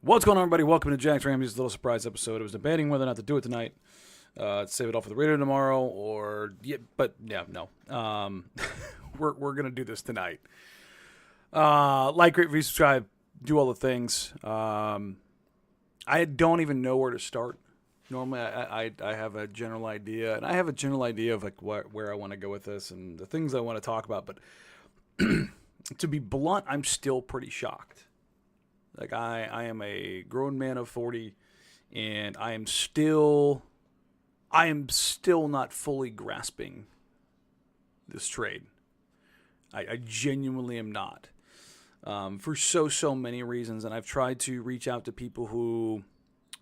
What's going on, everybody? Welcome to Jack's Ramsays' little surprise episode. I was debating whether or not to do it tonight, save it off for the radio tomorrow, or no. We're gonna do this tonight. Like, rate, review, subscribe, do all the things. I don't even know where to start. Normally, I have a general idea, and I have a general idea of like where I want to go with this and the things I want to talk about. But to be blunt, I'm still pretty shocked. Like, I am a grown man of 40, and I am still not fully grasping this trade. I genuinely am not. For so many reasons, and I've tried to reach out to people who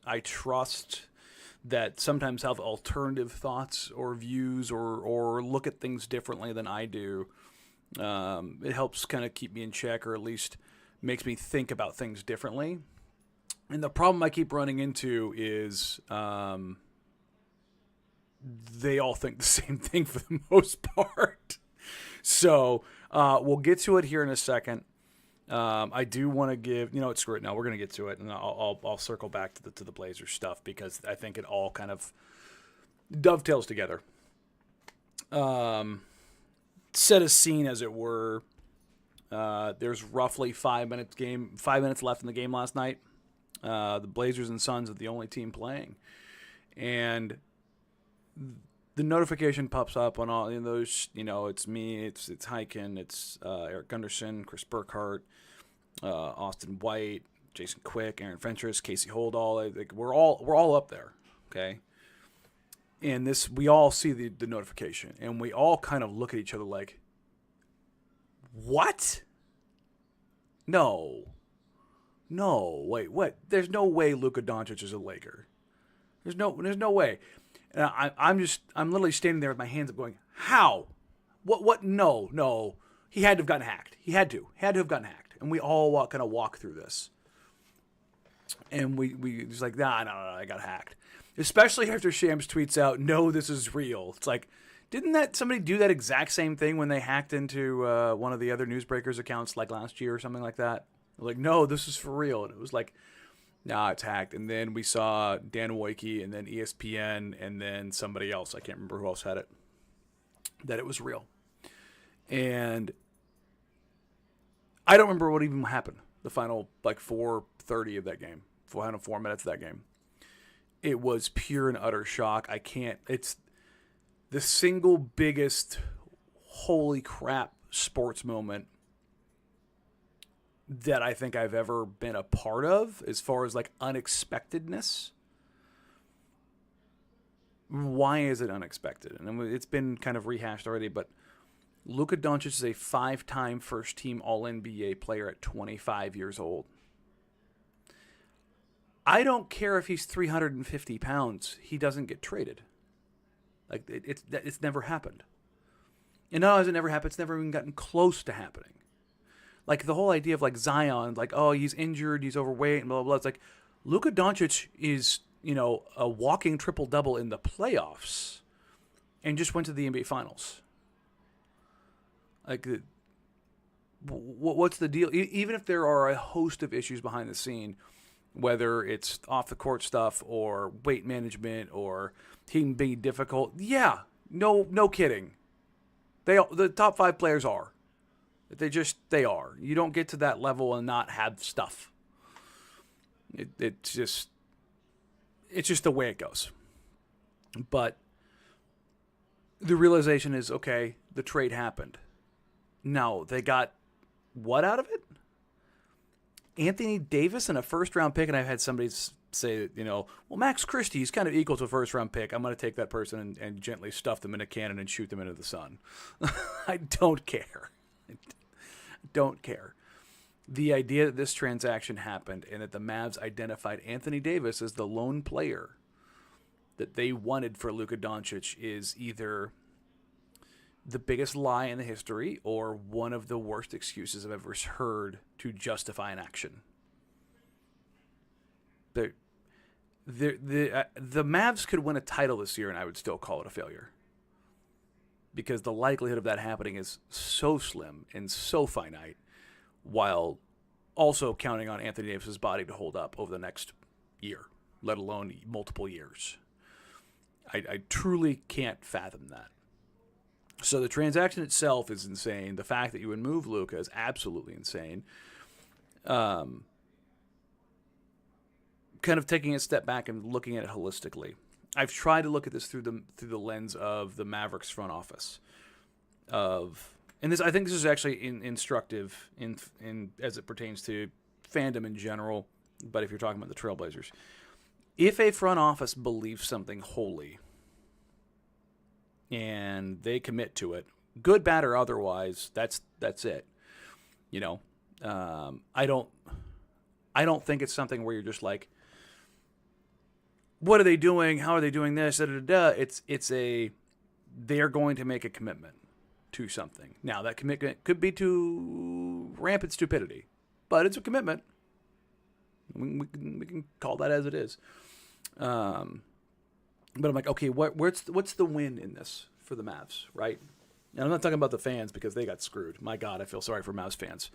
I trust that sometimes have alternative thoughts or views or look at things differently than I do. It helps kind of keep me in check, or at least makes me think about things differently. And the problem I keep running into is they all think the same thing for the most part. So we'll get to it here in a second. I do want to give, screw it. No, we're going to get to it, and I'll circle back to the Blazers stuff because I think it all kind of dovetails together. Set a scene, as it were. There's roughly 5 minutes left in the game last night. The Blazers and Suns are the only team playing, and the notification pops up on all those. It's me, it's Hyken, it's Eric Gunderson, Chris Burkhart, Austin White, Jason Quick, Aaron Fentress, Casey Holdall. Like, we're all up there, okay. And we all see the notification, and we all kind of look at each other like, what? No, wait, what? There's no way Luka Doncic is a Laker. There's no way. And I'm literally standing there with my hands up going, how? What? No. He had to have gotten hacked. He had to have gotten hacked. And we all kind of walk through this. And we just like, no, I got hacked. Especially after Shams tweets out, no, this is real. It's like, didn't somebody do that exact same thing when they hacked into one of the other newsbreakers accounts like last year or something like that? Like, no, this is for real. And it was like, nah, it's hacked. And then we saw Dan Wojcicki and then ESPN and then somebody else, I can't remember who else had it, that it was real. And I don't remember what even happened. The final 4:30 of that game, final 4 minutes of that game. It was pure and utter shock. It's the single biggest holy crap sports moment that I think I've ever been a part of, as far as unexpectedness. Why is it unexpected? And it's been kind of rehashed already, but Luka Doncic is a 5-time first-team All-NBA player at 25 years old. I don't care if he's 350 pounds. He doesn't get traded. It's never happened. And not only has it never happened, it's never even gotten close to happening. Like, the whole idea of Zion, oh, he's injured, he's overweight, and blah, blah, blah. It's like, Luka Doncic is, a walking triple-double in the playoffs and just went to the NBA Finals. Like, what's the deal? Even if there are a host of issues behind the scene, whether it's off-the-court stuff or weight management or him being difficult, yeah, no kidding. The top 5 players are. They are. You don't get to that level and not have stuff. It's just the way it goes. But the realization is, okay, the trade happened. Now, they got what out of it? Anthony Davis and a first-round pick, and I've had somebody say that, well, Max Christie is kind of equal to a first-round pick. I'm going to take that person and gently stuff them in a cannon and shoot them into the sun. I don't care. Don't care. The idea that this transaction happened and that the Mavs identified Anthony Davis as the lone player that they wanted for Luka Doncic is either the biggest lie in the history or one of the worst excuses I've ever heard to justify an action. The Mavs could win a title this year and I would still call it a failure. Because the likelihood of that happening is so slim and so finite, while also counting on Anthony Davis's body to hold up over the next year, let alone multiple years. I truly can't fathom that. So the transaction itself is insane. The fact that you would move Luka is absolutely insane. Kind of taking a step back and looking at it holistically. I've tried to look at this through the lens of the Mavericks front office. And I think this is actually instructive in as it pertains to fandom in general. But if you're talking about the Trailblazers, if a front office believes something wholly and they commit to it, good, bad, or otherwise, that's it. You know, I don't think it's something where you're just like, what are they doing? How are they doing this? Da, da, da, da. They're going to make a commitment to something. Now, that commitment could be to rampant stupidity, but it's a commitment. We can call that as it is. But I'm like, okay, what's the win in this for the Mavs, right? And I'm not talking about the fans because they got screwed. My God, I feel sorry for Mavs fans.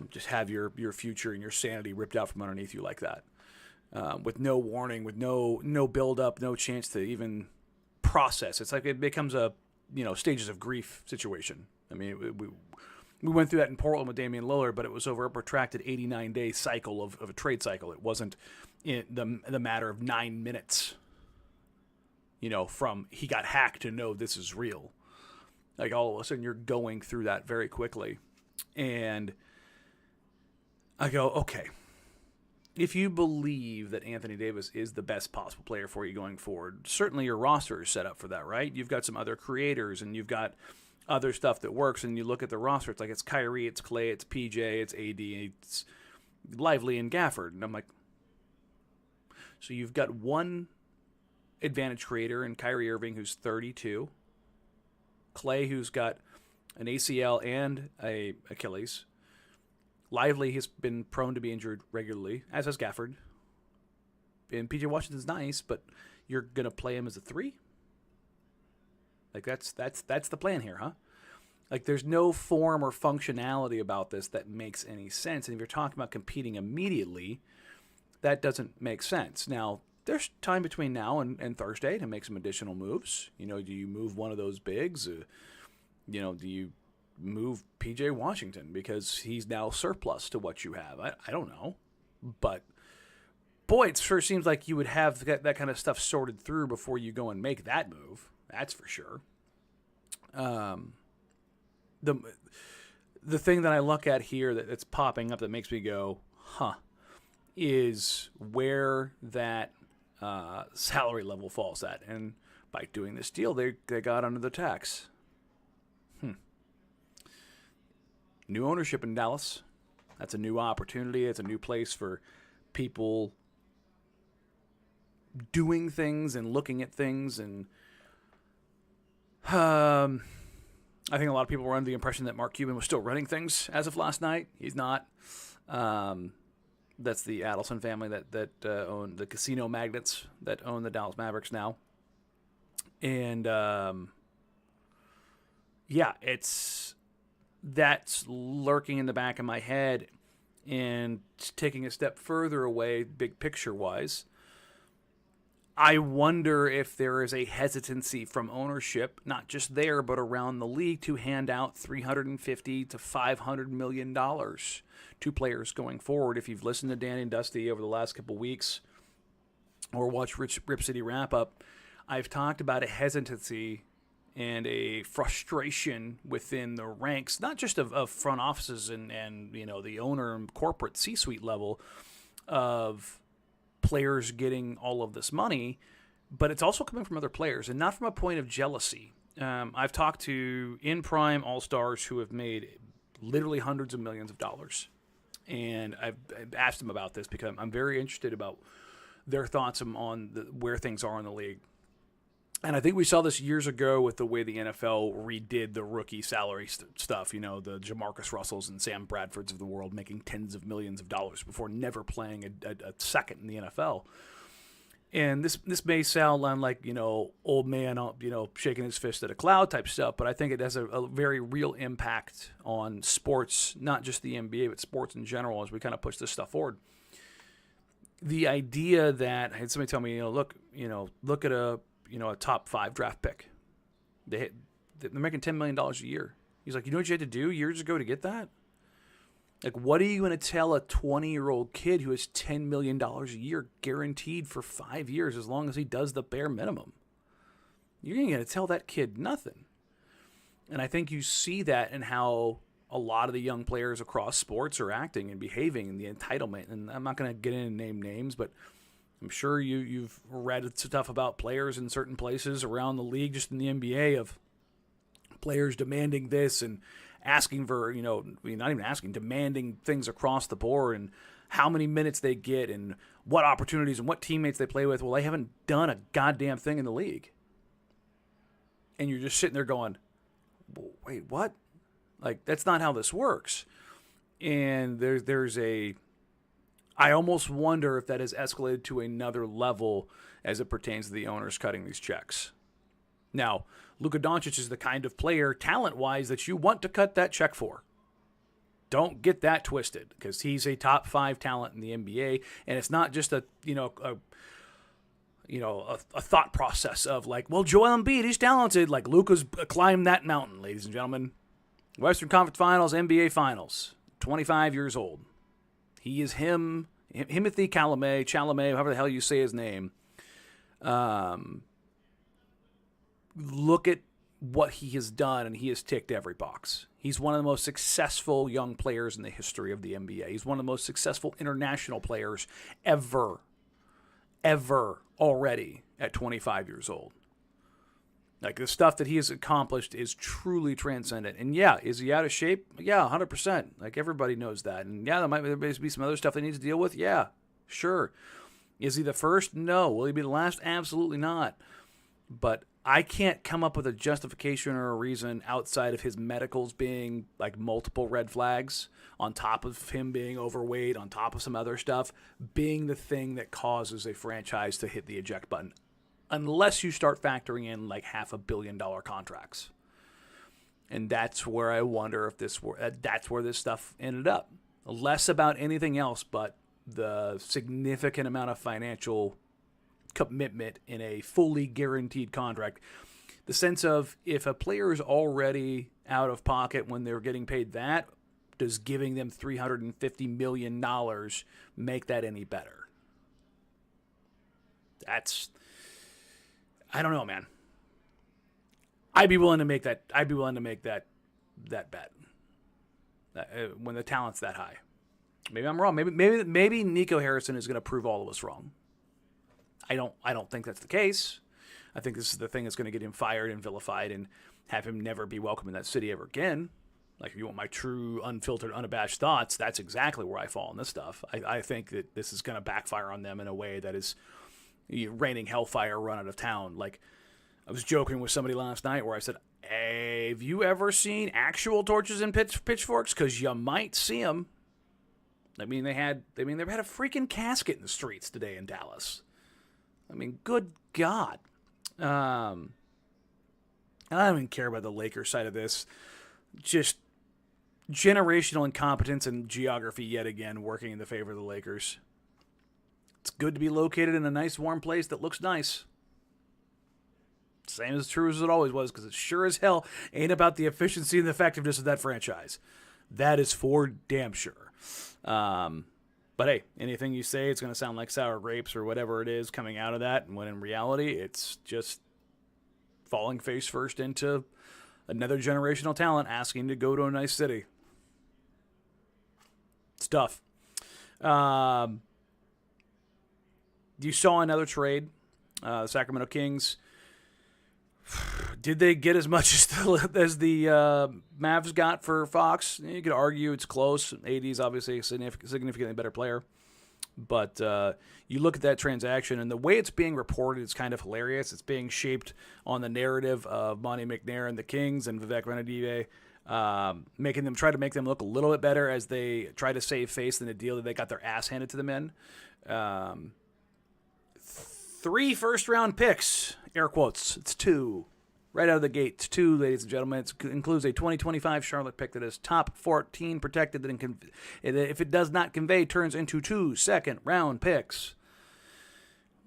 Just have your future and your sanity ripped out from underneath you like that, with no warning, with no build up, no chance to even process. It's like it becomes a stages of grief situation. I mean, we went through that in Portland with Damian Lillard, but it was over a protracted 89-day cycle of a trade cycle. It wasn't in the matter of 9 minutes. From he got hacked to know this is real. Like all of a sudden you're going through that very quickly. And I go, okay, if you believe that Anthony Davis is the best possible player for you going forward, certainly your roster is set up for that, right? You've got some other creators and you've got other stuff that works. And you look at the roster, it's like it's Kyrie, it's Klay, it's PJ, it's AD, it's Lively and Gafford. And I'm like, so you've got one advantage creator in Kyrie Irving, who's 32. Klay, who's got an ACL and a Achilles. Lively has been prone to be injured regularly, as has Gafford. And PJ Washington's nice, but you're gonna play him as a 3? Like that's the plan here, huh? Like there's no form or functionality about this that makes any sense. And if you're talking about competing immediately, that doesn't make sense. Now, there's time between now and Thursday to make some additional moves. Do you move one of those bigs? Do you move PJ Washington because he's now surplus to what you have? I don't know. But, boy, it sure seems like you would have that kind of stuff sorted through before you go and make that move. That's for sure. The thing that I look at here that's popping up that makes me go, huh, is where that salary level falls at. And by doing this deal, they got under the tax. New ownership in Dallas. That's a new opportunity. It's a new place for people doing things and looking at things. And I think a lot of people were under the impression that Mark Cuban was still running things as of last night. He's not. That's the Adelson family that own the casino magnates that own the Dallas Mavericks now. And that's lurking in the back of my head. And taking a step further away, big picture wise, I wonder if there is a hesitancy from ownership, not just there, but around the league, to hand out $350 to $500 million to players going forward. If you've listened to Danny and Dusty over the last couple weeks or watched Rip City Wrap Up, I've talked about a hesitancy and a frustration within the ranks, not just of front offices and the owner and corporate C-suite level of players getting all of this money, but it's also coming from other players, and not from a point of jealousy. I've talked to in-prime all-stars who have made literally hundreds of millions of dollars, and I've asked them about this because I'm very interested about their thoughts on where things are in the league. And I think we saw this years ago with the way the NFL redid the rookie salary stuff, the Jamarcus Russells and Sam Bradfords of the world making tens of millions of dollars before never playing a second in the NFL. And this may sound like, old man, shaking his fist at a cloud type stuff, but I think it has a very real impact on sports, not just the NBA, but sports in general as we kind of push this stuff forward. The idea that, I had somebody tell me, look at a top 5 draft pick. They're making $10 million a year. He's like, you know what you had to do years ago to get that? Like, what are you going to tell a 20-year-old kid who has $10 million a year guaranteed for 5 years as long as he does the bare minimum? You're going to tell that kid nothing. And I think you see that in how a lot of the young players across sports are acting and behaving in the entitlement. And I'm not going to get in and name names, but I'm sure you've read stuff about players in certain places around the league, just in the NBA, of players demanding this and asking for, not even asking, demanding things across the board and how many minutes they get and what opportunities and what teammates they play with. Well, they haven't done a goddamn thing in the league. And you're just sitting there going, wait, what? Like, that's not how this works. And I almost wonder if that has escalated to another level as it pertains to the owners cutting these checks. Now, Luka Doncic is the kind of player, talent-wise, that you want to cut that check for. Don't get that twisted, because he's a top 5 talent in the NBA, and it's not just a thought process of like, well, Joel Embiid, he's talented. Like, Luka's climbed that mountain, ladies and gentlemen. Western Conference Finals, NBA Finals, 25 years old. He is Timothy Chalamet, however the hell you say his name. Look at what he has done, and he has ticked every box. He's one of the most successful young players in the history of the NBA. He's one of the most successful international players ever already at 25 years old. Like, the stuff that he has accomplished is truly transcendent. And yeah, is he out of shape? Yeah, 100%. Like, everybody knows that. And yeah, there may be some other stuff that he needs to deal with. Yeah, sure. Is he the first? No. Will he be the last? Absolutely not. But I can't come up with a justification or a reason outside of his medicals being like multiple red flags, on top of him being overweight, on top of some other stuff, being the thing that causes a franchise to hit the eject button. Unless you start factoring in like $500 million contracts. And that's where I wonder if that's where this stuff ended up. Less about anything else but the significant amount of financial commitment in a fully guaranteed contract. The sense of, if a player is already out of pocket when they're getting paid that, does giving them $350 million make that any better? I don't know, man. I'd be willing to make that bet when the talent's that high. Maybe I'm wrong. Maybe Nico Harrison is going to prove all of us wrong. I don't think that's the case. I think this is the thing that's going to get him fired and vilified and have him never be welcome in that city ever again. Like, if you want my true, unfiltered, unabashed thoughts, that's exactly where I fall on this stuff. I think that this is going to backfire on them in a way that is raining hellfire run out of town. Like, I was joking with somebody last night where I said, hey, have you ever seen actual torches and pitchforks? Because you might see them. I mean, they had a freaking casket in the streets today in Dallas. I mean, good God. I don't even care about the Lakers side of this. Just generational incompetence and geography yet again working in the favor of the Lakers. It's good to be located in a nice, warm place that looks nice. Same as true as it always was, because it sure as hell ain't about the efficiency and the effectiveness of that franchise. That is for damn sure. But hey, anything you say, it's going to sound like sour grapes or whatever it is coming out of that, when in reality, it's just falling face first into another generational talent asking to go to a nice city. It's tough. You saw another trade. The Sacramento Kings, did they get as much as the Mavs got for Fox? You could argue it's close. AD is obviously a significantly better player. But you look at that transaction, and the way it's being reported is kind of hilarious. It's being shaped on the narrative of Monty McNair and the Kings and Vivek Ranadive, try to make them look a little bit better as they try to save face in a deal that they got their ass handed to them in. 3 first-round picks, air quotes. It's 2. Right out of the gate, it's 2, ladies and gentlemen. It includes a 2025 Charlotte pick that is top 14 protected. That if it does not convey, turns into 2 second-round picks.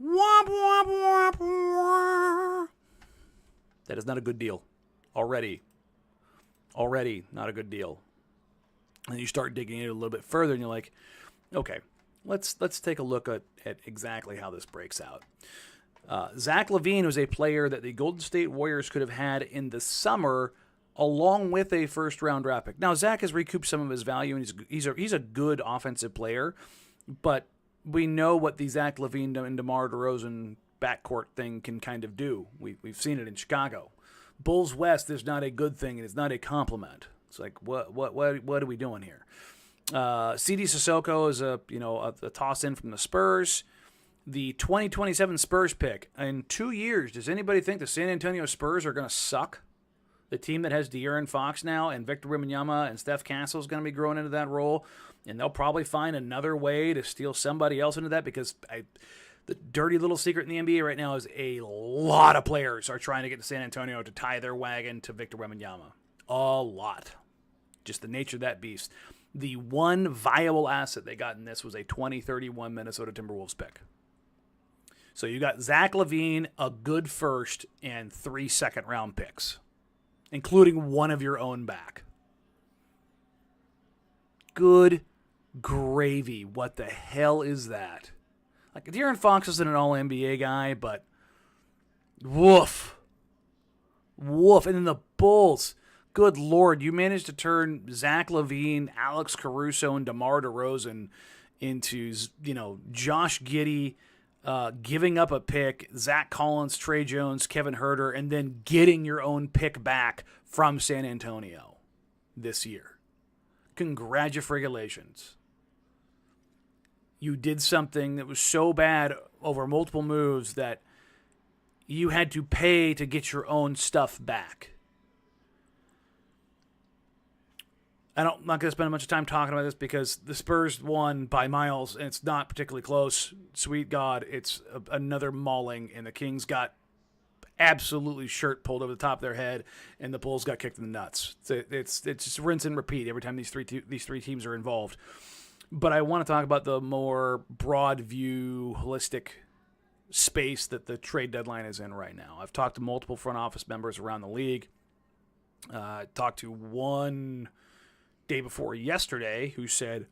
Womp, womp, womp, womp. That is not a good deal. Already not a good deal. And you start digging in a little bit further, and you're like, okay, let's take a look at exactly how this breaks out. Zach LaVine was a player that the Golden State Warriors could have had in the summer, along with a first-round draft pick. Now, Zach has recouped some of his value, and he's a good offensive player, but we know what the Zach LaVine and DeMar DeRozan backcourt thing can kind of do. We've seen it in Chicago. Bulls West is not a good thing, and it's not a compliment. It's like, what are we doing here? CD Sissoko is a toss in from the Spurs. The 2027 Spurs pick. In 2 years, does anybody think the San Antonio Spurs are going to suck? The team that has De'Aaron Fox now and Victor Wembanyama and Steph Castle is going to be growing into that role, and they'll probably find another way to steal somebody else into that, because the dirty little secret in the NBA right now is a lot of players are trying to get to San Antonio to tie their wagon to Victor Wembanyama. A lot. Just the nature of that beast. The one viable asset they got in this was a 2031 Minnesota Timberwolves pick. So you got Zach LaVine, a good first, and 3 second-round picks, including one of your own back. Good gravy. What the hell is that? Like, De'Aaron Fox isn't an all-NBA guy, but woof. Woof. And then the Bulls. Good Lord, you managed to turn Zach LaVine, Alex Caruso, and DeMar DeRozan into, Josh Giddey, giving up a pick, Zach Collins, Trey Jones, Kevin Huerter, and then getting your own pick back from San Antonio this year. Congratulations. You did something that was so bad over multiple moves that you had to pay to get your own stuff back. I'm not going to spend a bunch of time talking about this because the Spurs won by miles, and it's not particularly close. Sweet God, it's another mauling, and the Kings got absolutely shirt pulled over the top of their head, and the Bulls got kicked in the nuts. It's just rinse and repeat every time these three teams are involved. But I want to talk about the more broad view, holistic space that the trade deadline is in right now. I've talked to multiple front office members around the league. Talked to one day before yesterday who said,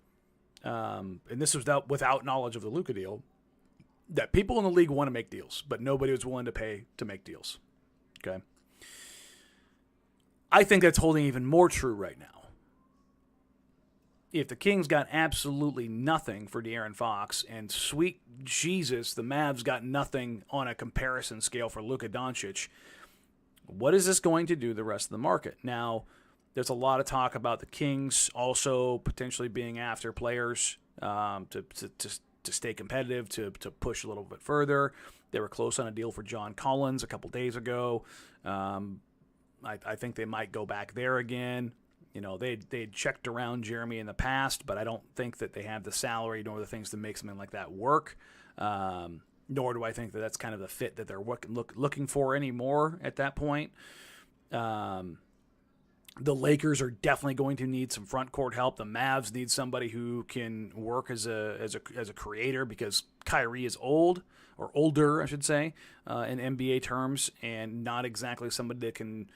and this was without knowledge of the Luka deal, that people in the league want to make deals, but nobody was willing to pay to make deals. Okay. I think that's holding even more true right now. If the Kings got absolutely nothing for De'Aaron Fox, and sweet Jesus, the Mavs got nothing on a comparison scale for Luka Doncic, what is this going to do to the rest of the market? Now, there's a lot of talk about the Kings also potentially being after players to stay competitive, to push a little bit further. They were close on a deal for John Collins a couple days ago. I think they might go back there again. They'd checked around Jeremy in the past, but I don't think that they have the salary nor the things to make something like that work. Nor do I think that that's kind of the fit that they're looking for anymore at that point. The Lakers are definitely going to need some front court help. The Mavs need somebody who can work as a creator, because Kyrie is old, or older, I should say, in NBA terms, and not exactly somebody that can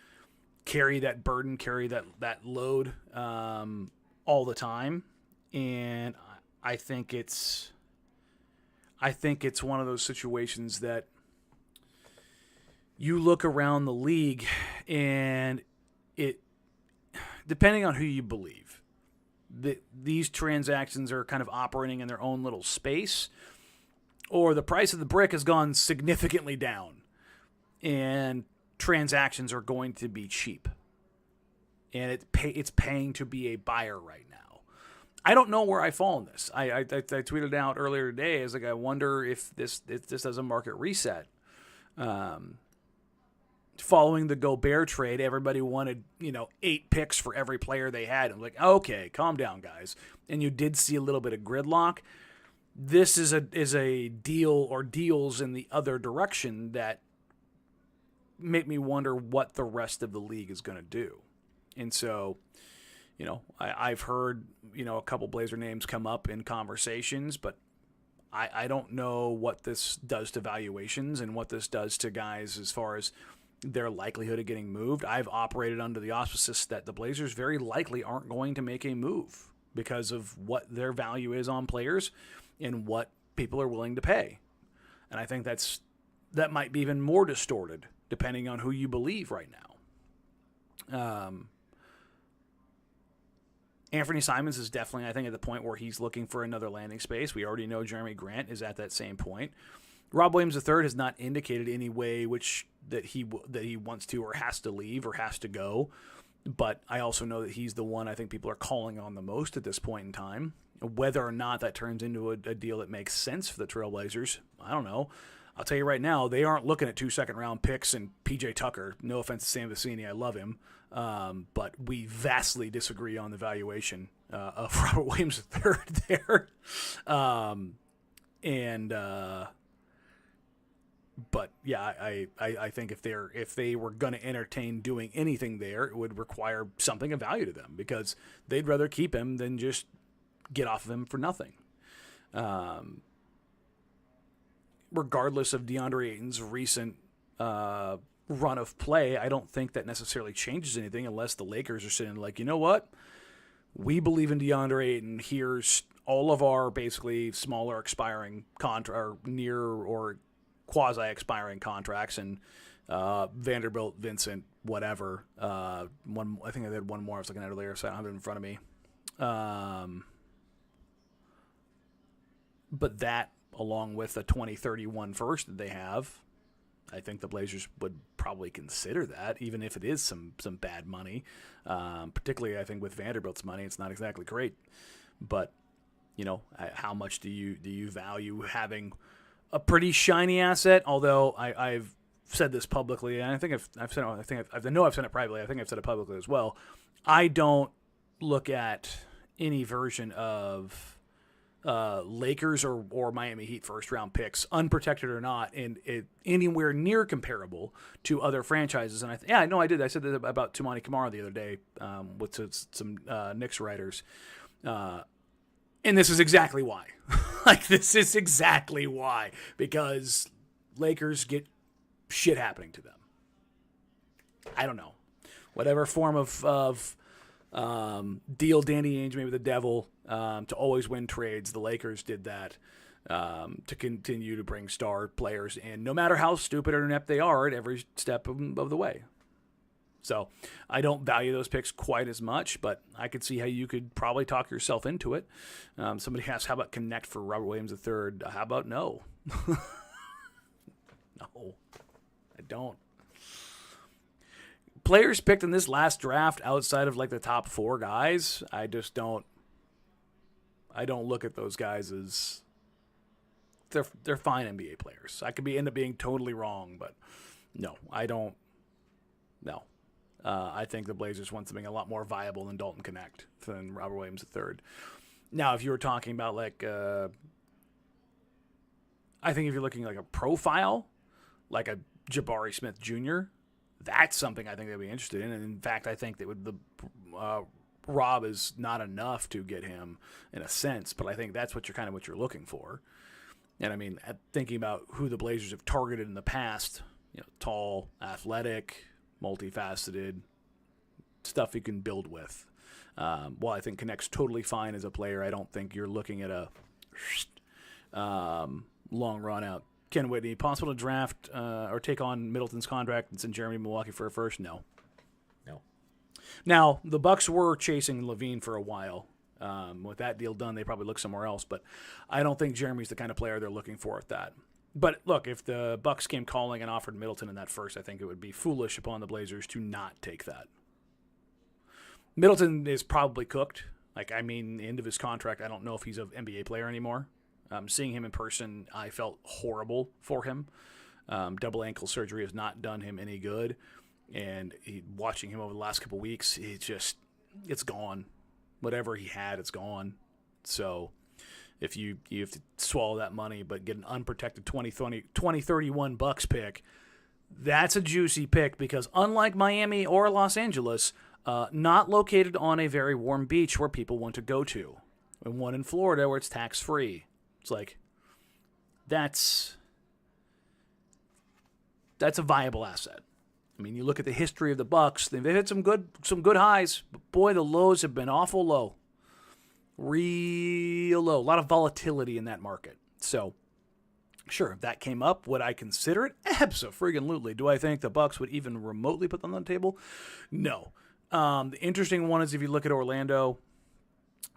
carry that burden, carry that load all the time. And I think it's one of those situations that you look around the league and depending on who you believe, these transactions are kind of operating in their own little space, or the price of the brick has gone significantly down, and transactions are going to be cheap, and it's paying to be a buyer right now. I don't know where I fall in this. I tweeted out earlier today, as like, I wonder if this does a market reset. Following the Gobert trade, everybody wanted 8 picks for every player they had. I'm like, okay, calm down, guys. And you did see a little bit of gridlock. this is a deal or deals in the other direction that make me wonder what the rest of the league is going to do. And so, I've heard, a couple Blazer names come up in conversations, but I don't know what this does to valuations and what this does to guys as far as their likelihood of getting moved. I've operated under the auspices that the Blazers very likely aren't going to make a move because of what their value is on players and what people are willing to pay. And I think that might be even more distorted depending on who you believe right now. Anthony Simons is definitely, I think, at the point where he's looking for another landing space. We already know Jeremy Grant is at that same point. Rob Williams III has not indicated any way that he wants to or has to leave or has to go. But I also know that he's the one I think people are calling on the most at this point in time. Whether or not that turns into a deal that makes sense for the Trailblazers, I don't know. I'll tell you right now, they aren't looking at 2 second-round picks and P.J. Tucker. No offense to Sam Vecini, I love him. But we vastly disagree on the valuation of Robert Williams III there. But yeah, I think if they were going to entertain doing anything there, it would require something of value to them because they'd rather keep him than just get off of him for nothing. Regardless of DeAndre Ayton's recent run of play, I don't think that necessarily changes anything unless the Lakers are sitting like, you know what? We believe in DeAndre Ayton. Here's all of our basically smaller expiring or near or quasi-expiring contracts, and Vanderbilt, Vincent, whatever. I think I had one more I was looking at earlier, so I don't have it in front of me. But that, along with the 2031 first that they have, I think the Blazers would probably consider that, even if it is some bad money. Particularly, I think with Vanderbilt's money, it's not exactly great. But how much do you value having a pretty shiny asset? Although I've said this publicly, and I think I've said it. I know I've said it privately. I think I've said it publicly as well. I don't look at any version of Lakers or Miami Heat first round picks, unprotected or not, and anywhere near comparable to other franchises. And I know I did. I said that about Toumani Camara the other day with some Knicks writers. And this is exactly why. This is exactly why. Because Lakers get shit happening to them. I don't know. Whatever form of deal Danny Ainge made with the devil to always win trades, the Lakers did that to continue to bring star players in, no matter how stupid or inept they are at every step of the way. So I don't value those picks quite as much, but I could see how you could probably talk yourself into it. Somebody asked, how about connect for Robert Williams III? How about no? No, I don't. Players picked in this last draft outside of the top 4 guys, I just don't. I don't look at those guys as they're fine NBA players. I could end up being totally wrong, but no, I don't. No. I think the Blazers want something a lot more viable than Dalton Connect than Robert Williams III. Now, if you were talking about I think if you're looking a profile, like a Jabari Smith Jr., that's something I think they'd be interested in. And in fact, I think that Rob is not enough to get him in a sense, but I think that's what you're looking for. And I mean, thinking about who the Blazers have targeted in the past, tall, athletic, multifaceted stuff you can build with. While I think Connect's totally fine as a player, I don't think you're looking at a long run out. Ken Whitney, possible to draft or take on Middleton's contract and send Jeremy to Milwaukee for a first? No. Now, the Bucks were chasing Levine for a while. With that deal done, they probably look somewhere else, but I don't think Jeremy's the kind of player they're looking for at that. But look, if the Bucks came calling and offered Middleton in that first, I think it would be foolish upon the Blazers to not take that. Middleton is probably cooked. The end of his contract, I don't know if he's an NBA player anymore. Seeing him in person, I felt horrible for him. Double ankle surgery has not done him any good. And watching him over the last couple weeks, it's gone. Whatever he had, it's gone. So if you have to swallow that money but get an unprotected 2031 Bucks pick, that's a juicy pick because unlike Miami or Los Angeles, not located on a very warm beach where people want to go to, and one in Florida where it's tax-free. It's like, that's a viable asset. I mean, you look at the history of the Bucks; they've hit some good highs, but boy, the lows have been awful low, real low. A lot of volatility in that market. So, sure, if that came up, would I consider it? Abso-friggin-lutely. Do I think the Bucks would even remotely put them on the table? No. The interesting one is if you look at Orlando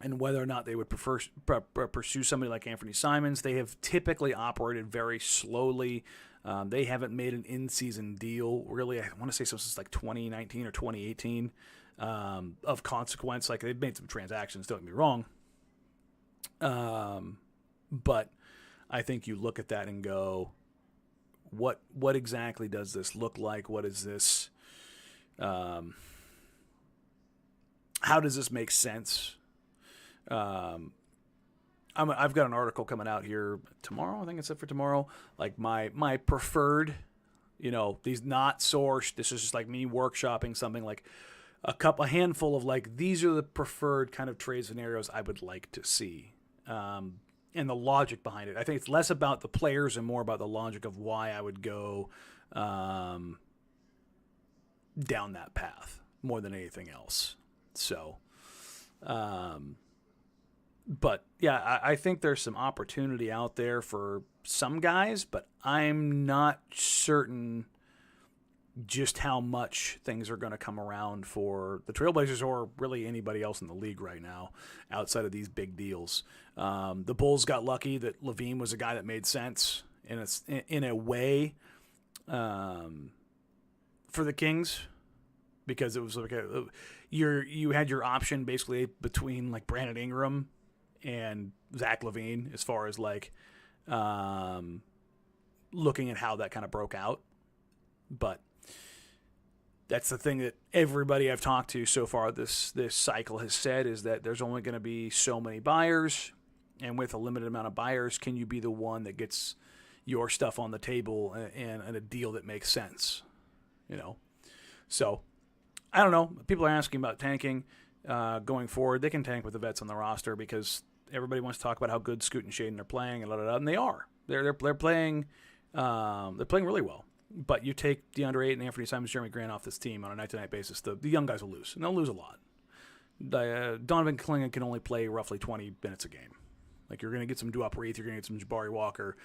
and whether or not they would pursue somebody like Anthony Simons. They have typically operated very slowly. They haven't made an in-season deal, really, I want to say since like 2019 or 2018 of consequence. Like, they've made some transactions, don't get me wrong. But I think you look at that and go, what exactly does this look like? What is this? How does this make sense? I've got an article coming out here tomorrow. I think it's set for tomorrow. Like my preferred, these not sourced. This is just like me workshopping something, like a handful of like, these are the preferred kind of trade scenarios I would like to see. And the logic behind it. I think it's less about the players and more about the logic of why I would go down that path more than anything else. So, but yeah, I think there's some opportunity out there for some guys, but I'm not certain just how much things are going to come around for the Trailblazers or really anybody else in the league right now outside of these big deals. The Bulls got lucky that Levine was a guy that made sense in a way for the Kings, because it was like you had your option basically between like Brandon Ingram and Zach LaVine as far as like looking at how that kind of broke out. But that's the thing that everybody I've talked to so far this cycle has said, is that there's only going to be so many buyers, and with a limited amount of buyers, can you be the one that gets your stuff on the table and a deal that makes sense? So I don't know. People are asking about tanking going forward. They can tank with the vets on the roster because everybody wants to talk about how good Scoot and Shaden are playing, and they are. They're playing. They're playing really well. But you take DeAndre Ayton, Anthony Simons, Jeremy Grant off this team on a night-to-night basis, the young guys will lose, and they'll lose a lot. Donovan Clingan can only play roughly 20 minutes a game. Like, you're going to get some Duop Reith, you're going to get some Jabari Walker.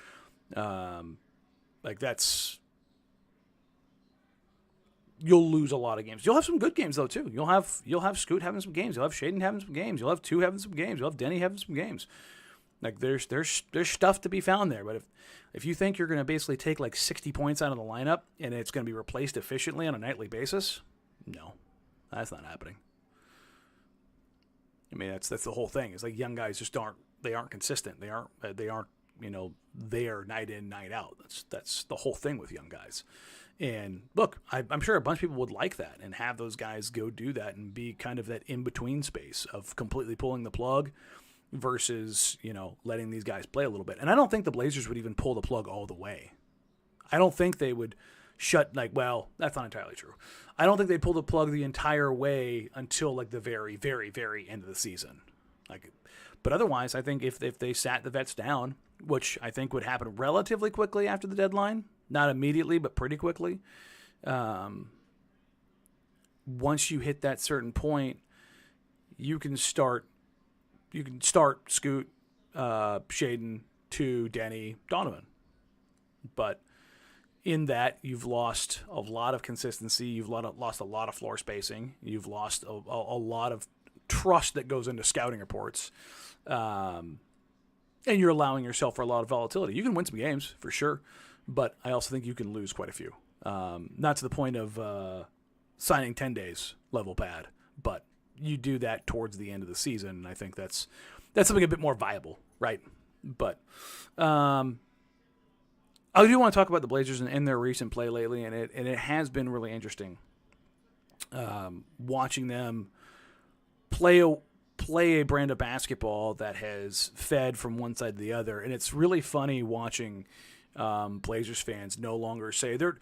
You'll lose a lot of games. You'll have some good games, though, too. You'll have Scoot having some games. You'll have Shaden having some games. You'll have Tu having some games. You'll have Denny having some games. Like, there's stuff to be found there. But if you think you're going to basically take like 60 points out of the lineup and it's going to be replaced efficiently on a nightly basis, no, that's not happening. I mean, that's the whole thing. It's like young guys just aren't consistent. They aren't there night in, night out. That's the whole thing with young guys. And look, I'm sure a bunch of people would like that and have those guys go do that and be kind of that in-between space of completely pulling the plug versus, letting these guys play a little bit. And I don't think the Blazers would even pull the plug all the way. I don't think they would that's not entirely true. I don't think they'd pull the plug the entire way until like the very, very, very end of the season. But otherwise, I think if they sat the vets down, which I think would happen relatively quickly after the deadline, not immediately, but pretty quickly, once you hit that certain point, you can start Scoot, Shaden, Tu, Denny, Donovan. But in that, you've lost a lot of consistency. You've lost a lot of floor spacing. You've lost a lot of trust that goes into scouting reports. And you're allowing yourself for a lot of volatility. You can win some games, for sure. But I also think you can lose quite a few. Not to the point of signing 10 days level pad, but you do that towards the end of the season, and I think that's something a bit more viable, right? But I do want to talk about the Blazers and their recent play lately, and it has been really interesting watching them play play a brand of basketball that has fed from one side to the other. And it's really funny watching Blazers fans no longer say they're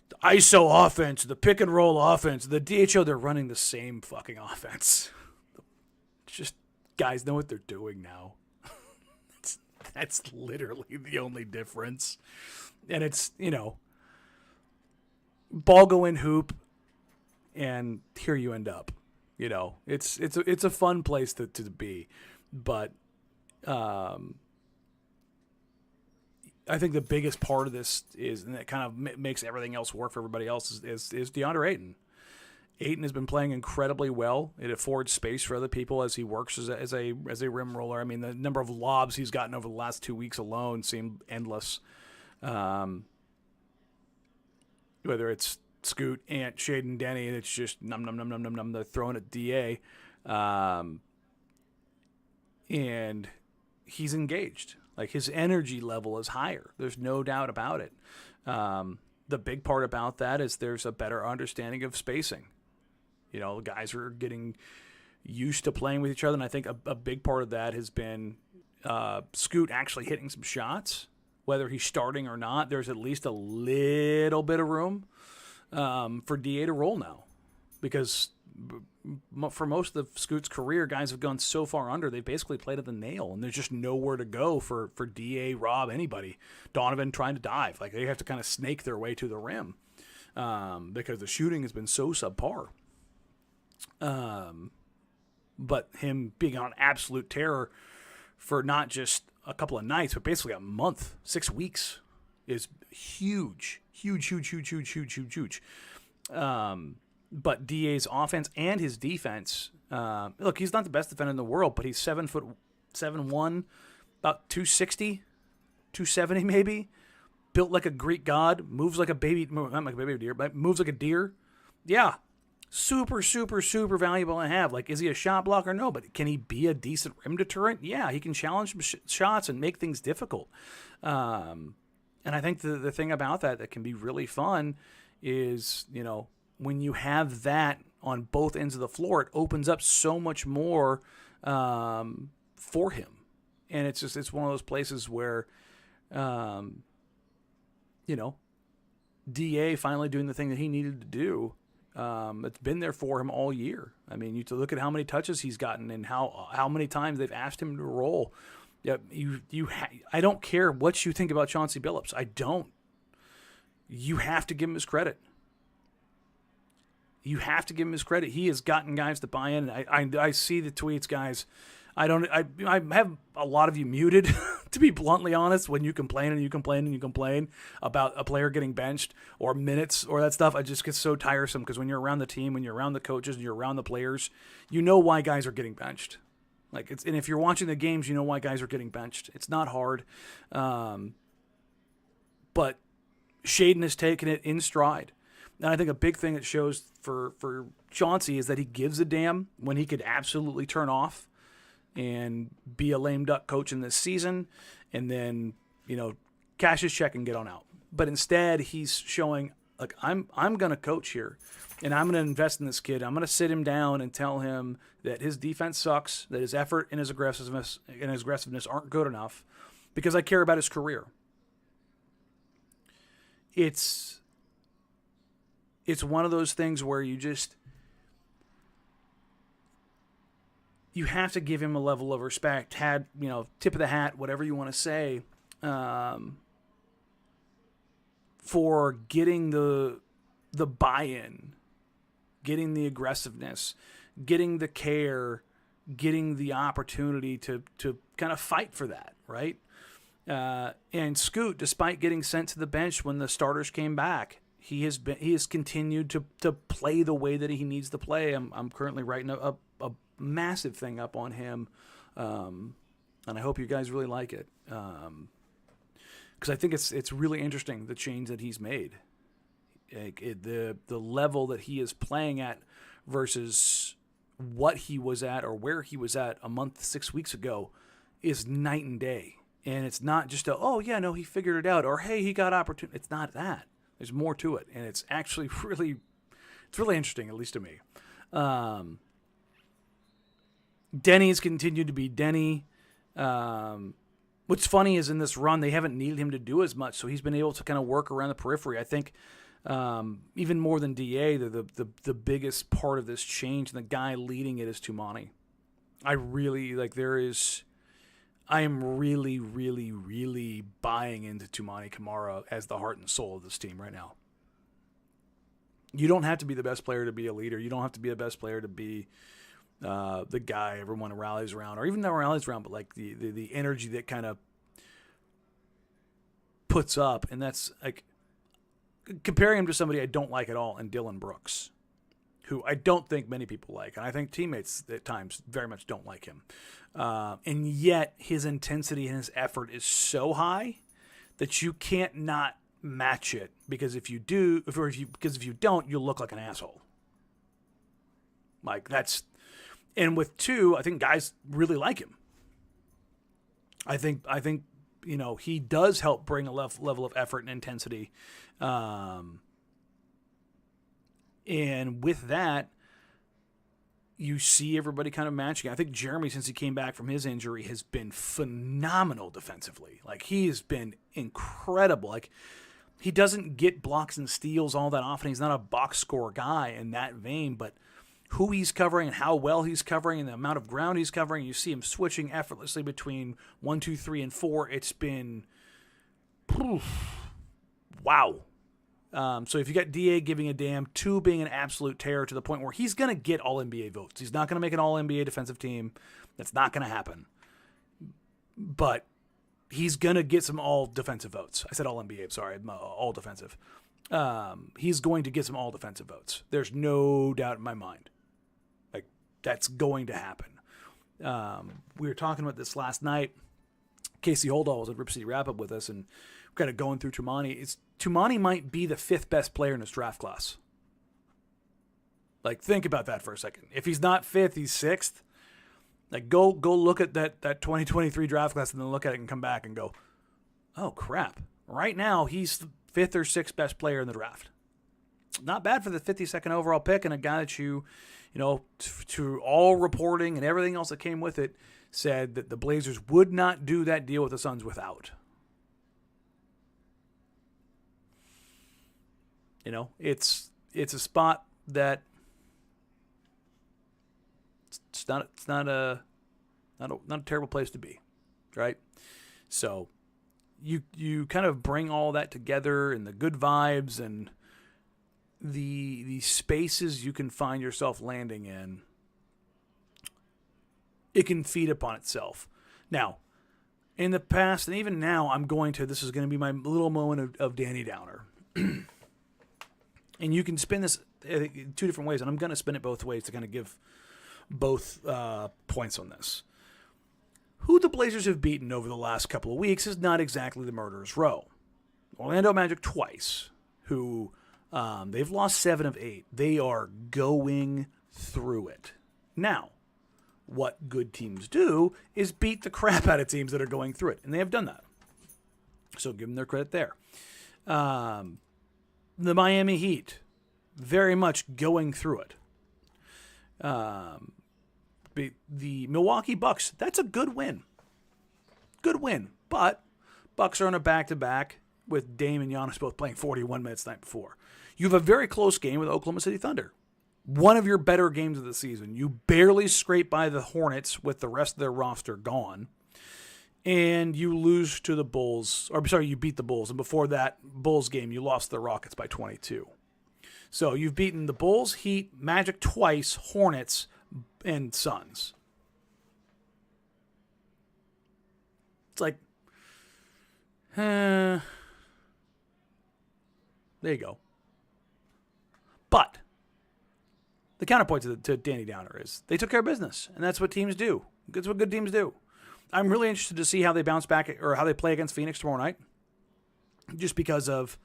the ISO offense, the pick and roll offense, the DHO. They're running the same fucking offense. It's just guys know what they're doing now. That's literally the only difference. And it's, ball go in hoop, and here you end up. It's a fun place to be, but I think the biggest part of this is, and it kind of makes everything else work for everybody else, is DeAndre Ayton. Ayton has been playing incredibly well. It affords space for other people as he works as a rim roller. I mean, the number of lobs he's gotten over the last 2 weeks alone seem endless. Whether it's Scoot, Ant, Shaden, Danny, and it's just num. They're throwing at DA, and he's engaged. Like, his energy level is higher. There's no doubt about it. The big part about that is there's a better understanding of spacing. The guys are getting used to playing with each other, and I think a big part of that has been Scoot actually hitting some shots. Whether he's starting or not, there's at least a little bit of room for DA to roll now. Because for most of Scoot's career, guys have gone so far under, they've basically played at the nail, and there's just nowhere to go for DA, Rob, anybody. Donovan trying to dive. Like, they have to kind of snake their way to the rim because the shooting has been so subpar. But him being on absolute terror for not just a couple of nights, but basically a month, 6 weeks, is huge. Huge. But DA's offense and his defense, look, he's not the best defender in the world, but he's 7'1", about 260, 270 maybe, built like a Greek god, moves like a baby, not like a baby deer, but moves like a deer. Yeah. Super valuable to have. Like, is he a shot blocker? No, but can he be a decent rim deterrent? Yeah, he can challenge shots and make things difficult. And I think the thing about that can be really fun is, when you have that on both ends of the floor, it opens up so much more for him. And it's one of those places where, DA finally doing the thing that he needed to do. It's been there for him all year. I mean, you look at how many touches he's gotten and how many times they've asked him to roll. Yeah, I don't care what you think about Chauncey Billups. I don't. You have to give him his credit. You have to give him his credit. He has gotten guys to buy in. I see the tweets, guys. I have a lot of you muted, to be bluntly honest, when you complain about a player getting benched or minutes or that stuff. I just get so tiresome because when you're around the team, when you're around the coaches, and you're around the players, you know why guys are getting benched. And if you're watching the games, you know why guys are getting benched. It's not hard. But Shaden has taken it in stride. And I think a big thing that shows for Chauncey is that he gives a damn when he could absolutely turn off and be a lame duck coach in this season, and then, cash his check and get on out. But instead, he's showing, like, I'm going to coach here, and I'm going to invest in this kid. I'm going to sit him down and tell him that his defense sucks, that his effort and his aggressiveness aren't good enough, because I care about his career. It's one of those things where you have to give him a level of respect, tip of the hat, whatever you want to say, for getting the buy-in, getting the aggressiveness, getting the care, getting the opportunity to kind of fight for that, right? And Scoot, despite getting sent to the bench when the starters came back, he has continued to play the way that he needs to play. I'm currently writing a massive thing up on him, and I hope you guys really like it, because I think it's really interesting, the change that he's made, the level that he is playing at versus what he was at or where he was at a month, 6 weeks ago is night and day. And it's not just he figured it out, or hey, he got opportunity. It's not that. There's more to it, and it's actually really interesting, at least to me. Denny's continued to be Denny. What's funny is in this run, they haven't needed him to do as much, so he's been able to kind of work around the periphery. I think even more than DA, the biggest part of this change, and the guy leading it is Tumani. I am really, really, really buying into Tumani Kamara as the heart and soul of this team right now. You don't have to be the best player to be a leader. You don't have to be the best player to be the guy everyone rallies around, or even not rallies around, but like the energy that kind of puts up. And that's like comparing him to somebody I don't like at all, and Dylan Brooks, who I don't think many people like. And I think teammates at times very much don't like him. And yet his intensity and his effort is so high that you can't not match it, because if you don't, you'll look like an asshole. Like that's, and with two, I think guys really like him. I think he does help bring a level of effort and intensity, and with that, you see everybody kind of matching. I think Jeremy, since he came back from his injury, has been phenomenal defensively. Like, he has been incredible. Like, he doesn't get blocks and steals all that often. He's not a box score guy in that vein, but who he's covering and how well he's covering and the amount of ground he's covering, you see him switching effortlessly between 1, 2, 3, and 4. It's been wow. So if you got DA giving a damn, 2 being an absolute terror to the point where he's going to get all NBA votes. He's not going to make an all NBA defensive team. That's not going to happen. But he's going to get some all defensive votes. I said all NBA, sorry, all defensive. He's going to get some all defensive votes. There's no doubt in my mind. Like, that's going to happen. We were talking about this last night. Casey Holdall was at Rip City Wrap Up with us, and kind of going through Tumani. Tumani might be the 5th best player in this draft class. Like, think about that for a second. If he's not 5th, he's 6th. Like, go look at that 2023 draft class and then look at it and come back and go, oh, crap. Right now, he's the 5th or 6th best player in the draft. Not bad for the 52nd overall pick, and a guy that you know, to all reporting and everything else that came with it, said that the Blazers would not do that deal with the Suns without. You know, it's a spot that it's not a terrible place to be, right? So you kind of bring all that together, and the good vibes and the spaces you can find yourself landing in, it can feed upon itself. Now, in the past, and even now, this is going to be my little moment of Danny Downer. And you can spin this 2 different ways, and I'm going to spin it both ways to kind of give both points on this. Who the Blazers have beaten over the last couple of weeks is not exactly the murderer's row. Orlando Magic twice, who they've lost 7 of 8. They are going through it. Now, what good teams do is beat the crap out of teams that are going through it, and they have done that. So give them their credit there. The Miami Heat, very much going through it. The Milwaukee Bucks, that's a good win. Good win. But Bucks are on a back-to-back with Dame and Giannis both playing 41 minutes the night before. You have a very close game with Oklahoma City Thunder. One of your better games of the season. You barely scrape by the Hornets with the rest of their roster gone. And you lose to the Bulls. You beat the Bulls. And before that Bulls game, you lost to the Rockets by 22. So you've beaten the Bulls, Heat, Magic twice, Hornets, and Suns. It's like, there you go. But the counterpoint to Danny Downer is they took care of business, and that's what teams do. That's what good teams do. I'm really interested to see how they bounce back or how they play against Phoenix tomorrow night, just because of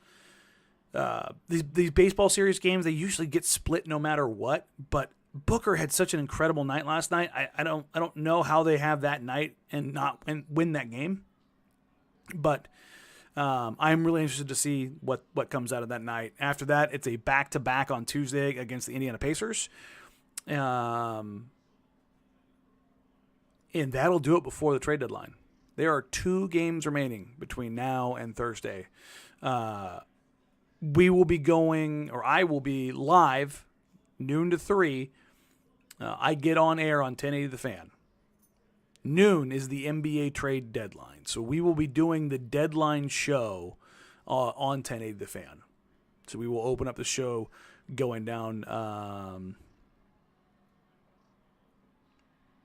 these baseball series games. They usually get split no matter what, but Booker had such an incredible night last night. I don't know how they have that night and win that game, but I'm really interested to see what comes out of that night. After that, it's a back-to-back on Tuesday against the Indiana Pacers. And that'll do it before the trade deadline. There are 2 games remaining between now and Thursday. We will be going, or I will be live, noon to 3. I get on air on 1080 The Fan. Noon is the NBA trade deadline. So we will be doing the deadline show on 1080 The Fan. So we will open up the show going down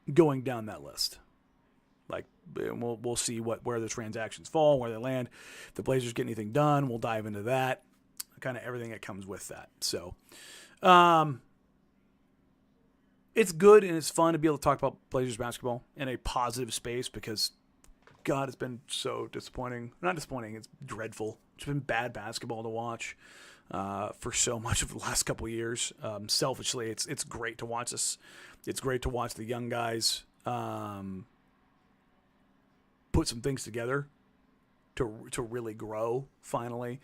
that list. Like, we'll see where the transactions fall, where they land. If the Blazers get anything done, we'll dive into that. Kind of everything that comes with that. So, it's good and it's fun to be able to talk about Blazers basketball in a positive space because, God, it's been so disappointing. Not disappointing, it's dreadful. It's been bad basketball to watch for so much of the last couple of years. Selfishly, it's great to watch this. It's great to watch the young guys put some things together to really grow finally,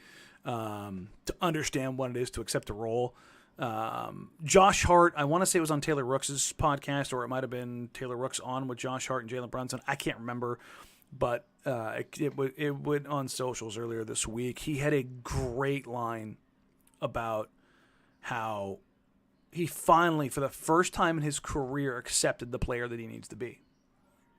to understand what it is to accept a role. Josh Hart, I want to say it was on Taylor Rooks' podcast, or it might have been Taylor Rooks on with Josh Hart and Jalen Brunson. I can't remember, but it went on socials earlier this week. He had a great line about how he finally, for the first time in his career, accepted the player that he needs to be.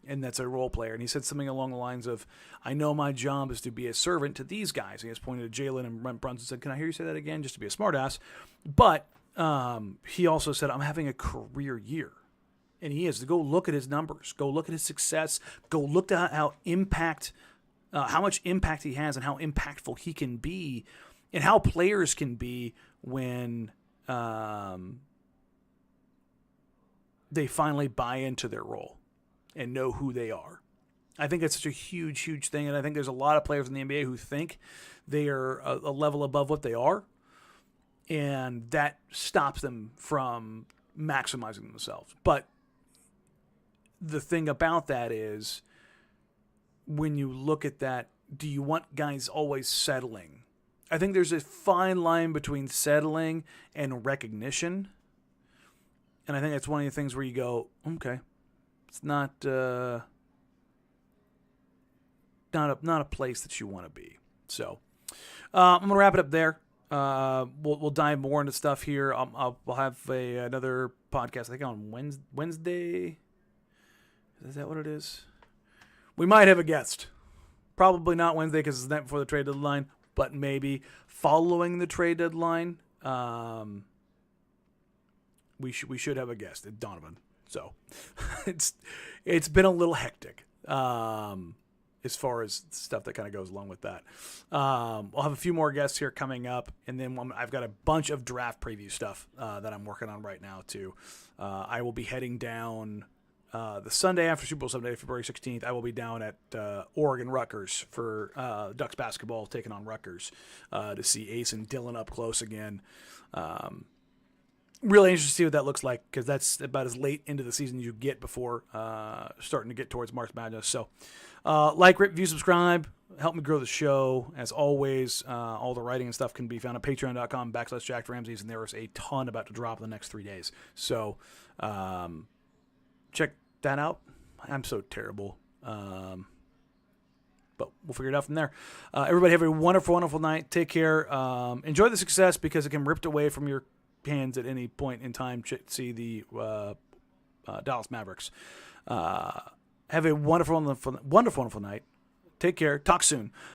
And that's a role player. And he said something along the lines of, I know my job is to be a servant to these guys. He has pointed to Jalen and Brunson and said, can I hear you say that again? Just to be a smartass. But he also said, I'm having a career year. And he is. To go look at his numbers. Go look at his success. Go look at how much impact he has and how impactful he can be and how players can be when they finally buy into their role and know who they are. I think that's such a huge, huge thing, and I think there's a lot of players in the NBA who think they are a level above what they are, and that stops them from maximizing themselves. But the thing about that is, when you look at that, do you want guys always settling? I think there's a fine line between settling and recognition, and I think that's one of the things where you go, okay, it's not a place that you want to be. So I'm gonna wrap it up there. We'll dive more into stuff here. We'll have another podcast, I think, on Wednesday. Is that what it is? We might have a guest. Probably not Wednesday because it's the night before the trade deadline, but maybe following the trade deadline. We should have a guest. It's Donovan. So it's been a little hectic as far as stuff that kind of goes along with that. We'll have a few more guests here coming up, and then I've got a bunch of draft preview stuff that I'm working on right now too. I will be heading down the Sunday after Super Bowl Sunday, February 16th. I will be down at Oregon Rutgers for Ducks basketball taking on Rutgers to see Ace and Dylan up close again. Really interested to see what that looks like because that's about as late into the season as you get before starting to get towards March Madness. So like, rate, review, subscribe. Help me grow the show. As always, all the writing and stuff can be found at patreon.com/Jack Ramsays, and there is a ton about to drop in the next 3 days. So check that out. I'm so terrible. But we'll figure it out from there. Everybody have a wonderful, wonderful night. Take care. Enjoy the success because it can be ripped away from your hands at any point in time. See the Dallas Mavericks. Have a wonderful, wonderful, wonderful night. Take care. Talk soon.